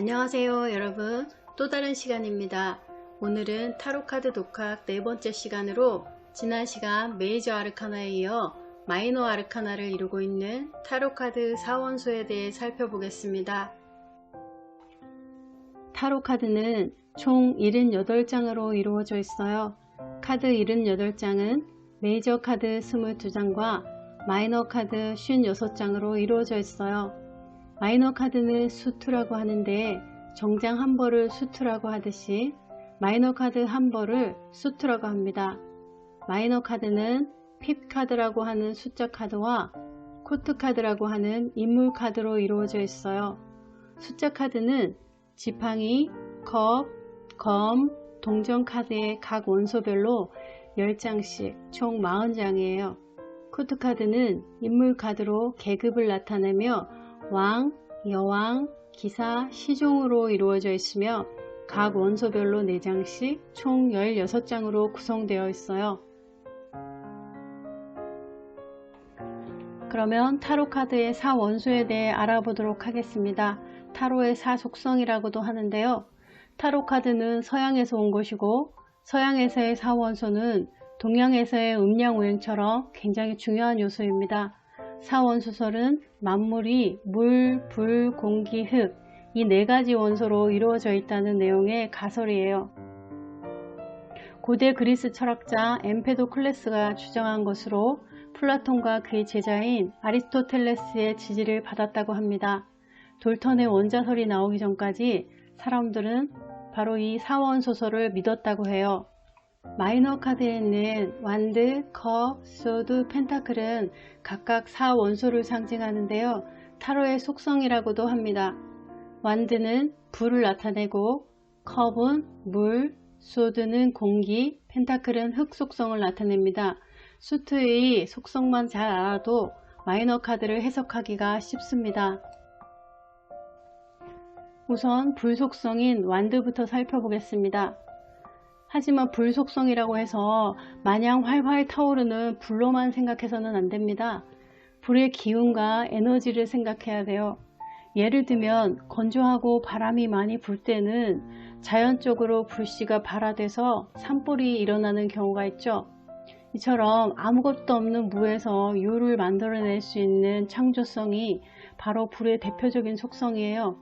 안녕하세요 여러분, 또 다른 시간입니다. 오늘은 타로카드 독학 네 번째 시간으로 지난 시간 메이저 아르카나에 이어 마이너 아르카나를 이루고 있는 타로카드 사원소에 대해 살펴보겠습니다. 타로카드는 총 78장으로 이루어져 있어요. 카드 78장은 메이저 카드 22장과 마이너 카드 56장으로 이루어져 있어요. 마이너 카드는 수투라고 하는데 정장 한 벌을 수투라고 하듯이 마이너 카드 한 벌을 수투라고 합니다. 마이너 카드는 핍 카드라고 하는 숫자 카드와 코트 카드라고 하는 인물 카드로 이루어져 있어요. 숫자 카드는 지팡이, 컵, 검, 동전 카드의 각 원소별로 10장씩 총 40장이에요. 코트 카드는 인물 카드로 계급을 나타내며 왕, 여왕, 기사, 시종으로 이루어져 있으며 각 원소별로 4장씩 총 16장으로 구성되어 있어요. 그러면 타로 카드의 4원소에 대해 알아보도록 하겠습니다. 타로의 4속성이라고도 하는데요. 타로 카드는 서양에서 온 것이고 서양에서의 4원소는 동양에서의 음양오행처럼 굉장히 중요한 요소입니다. 사원소설은 만물이 물, 불, 공기, 흙 이 4가지 원소로 이루어져 있다는 내용의 가설이에요. 고대 그리스 철학자 엠페도클레스가 주장한 것으로 플라톤과 그의 제자인 아리스토텔레스의 지지를 받았다고 합니다. 돌턴의 원자설이 나오기 전까지 사람들은 바로 이 사원소설을 믿었다고 해요. 마이너 카드에 있는 완드, 컵, 소드, 펜타클은 각각 4원소를 상징하는데요. 타로의 속성이라고도 합니다. 완드는 불을 나타내고 컵은 물, 소드는 공기, 펜타클은 흙 속성을 나타냅니다. 수트의 속성만 잘 알아도 마이너 카드를 해석하기가 쉽습니다. 우선 불 속성인 완드부터 살펴보겠습니다. 하지만 불 속성이라고 해서 마냥 활활 타오르는 불로만 생각해서는 안됩니다. 불의 기운과 에너지를 생각해야 돼요. 예를 들면 건조하고 바람이 많이 불 때는 자연적으로 불씨가 발화돼서 산불이 일어나는 경우가 있죠. 이처럼 아무것도 없는 무에서 유를 만들어낼 수 있는 창조성이 바로 불의 대표적인 속성이에요.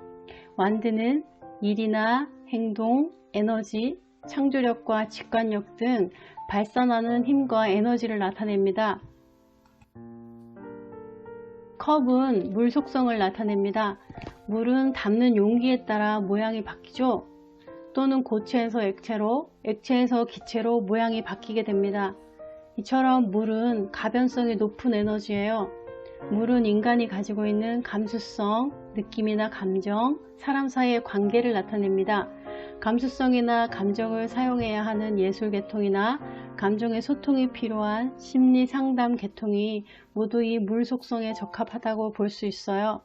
완드는 일이나 행동, 에너지, 창조력과 직관력 등 발산하는 힘과 에너지를 나타냅니다. 컵은 물 속성을 나타냅니다. 물은 담는 용기에 따라 모양이 바뀌죠. 또는 고체에서 액체로, 액체에서 기체로 모양이 바뀌게 됩니다. 이처럼 물은 가변성이 높은 에너지예요. 물은 인간이 가지고 있는 감수성, 느낌이나 감정, 사람 사이의 관계를 나타냅니다. 감수성이나 감정을 사용해야 하는 예술 계통이나 감정의 소통이 필요한 심리 상담 계통이 모두 이 물 속성에 적합하다고 볼 수 있어요.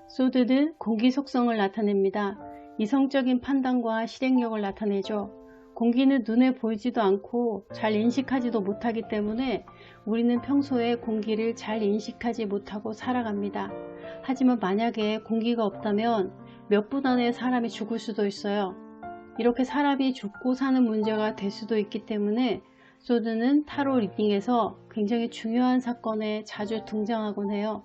소드는 공기 속성을 나타냅니다. 이성적인 판단과 실행력을 나타내죠. 공기는 눈에 보이지도 않고 잘 인식하지도 못하기 때문에 우리는 평소에 공기를 잘 인식하지 못하고 살아갑니다. 하지만 만약에 공기가 없다면 몇 분 안에 사람이 죽을 수도 있어요. 이렇게 사람이 죽고 사는 문제가 될 수도 있기 때문에 소드는 타로 리딩에서 굉장히 중요한 사건에 자주 등장하곤 해요.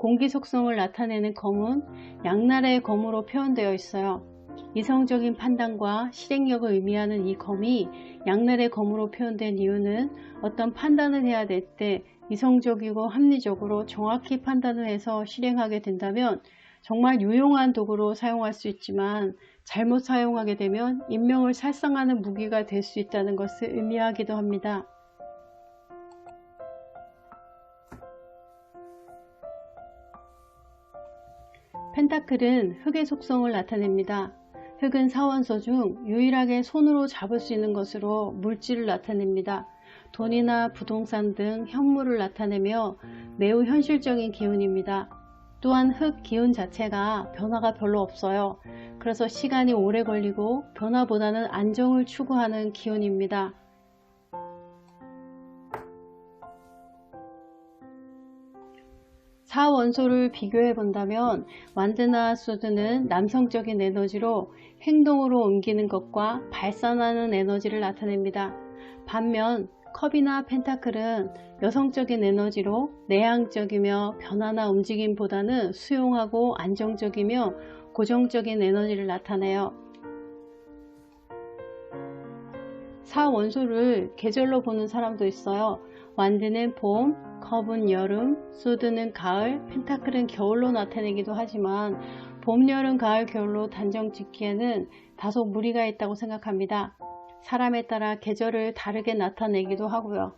공기 속성을 나타내는 검은 양날의 검으로 표현되어 있어요. 이성적인 판단과 실행력을 의미하는 이 검이 양날의 검으로 표현된 이유는 어떤 판단을 해야 될 때 이성적이고 합리적으로 정확히 판단을 해서 실행하게 된다면 정말 유용한 도구로 사용할 수 있지만 잘못 사용하게 되면 인명을 살상하는 무기가 될 수 있다는 것을 의미하기도 합니다. 펜타클은 흙의 속성을 나타냅니다. 흙은 사원소 중 유일하게 손으로 잡을 수 있는 것으로 물질을 나타냅니다. 돈이나 부동산 등 현물을 나타내며 매우 현실적인 기운입니다. 또한 흙 기운 자체가 변화가 별로 없어요. 그래서 시간이 오래 걸리고 변화보다는 안정을 추구하는 기운입니다. 4원소를 비교해 본다면 완드나 소드는 남성적인 에너지로 행동으로 옮기는 것과 발산하는 에너지를 나타냅니다. 반면 컵이나 펜타클은 여성적인 에너지로 내향적이며 변화나 움직임보다는 수용하고 안정적이며 고정적인 에너지를 나타내요. 4원소를 계절로 보는 사람도 있어요. 완드는 봄, 컵은 여름, 소드는 가을, 펜타클은 겨울로 나타내기도 하지만 봄, 여름, 가을, 겨울로 단정 짓기에는 다소 무리가 있다고 생각합니다. 사람에 따라 계절을 다르게 나타내기도 하고요.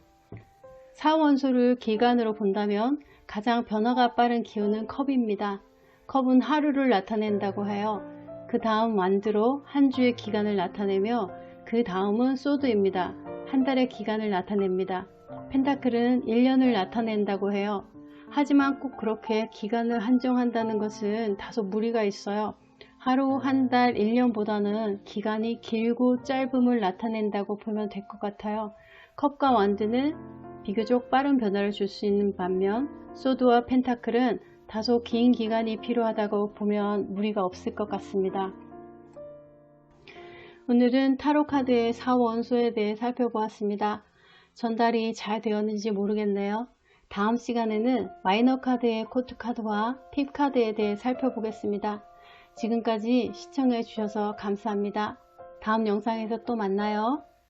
4원소를 기간으로 본다면 가장 변화가 빠른 기운은 컵입니다. 컵은 하루를 나타낸다고 해요. 그 다음 완드로 한 주의 기간을 나타내며 그 다음은 소드입니다. 한 달의 기간을 나타냅니다. 펜타클은 1년을 나타낸다고 해요. 하지만 꼭 그렇게 기간을 한정한다는 것은 다소 무리가 있어요. 하루, 한 달, 1년보다는 기간이 길고 짧음을 나타낸다고 보면 될 것 같아요. 컵과 완드는 비교적 빠른 변화를 줄 수 있는 반면 소드와 펜타클은 다소 긴 기간이 필요하다고 보면 무리가 없을 것 같습니다. 오늘은 타로 카드의 4원소에 대해 살펴보았습니다. 전달이 잘 되었는지 모르겠네요. 다음 시간에는 마이너 카드의 코트 카드와 팁 카드에 대해 살펴보겠습니다. 지금까지 시청해 주셔서 감사합니다. 다음 영상에서 또 만나요.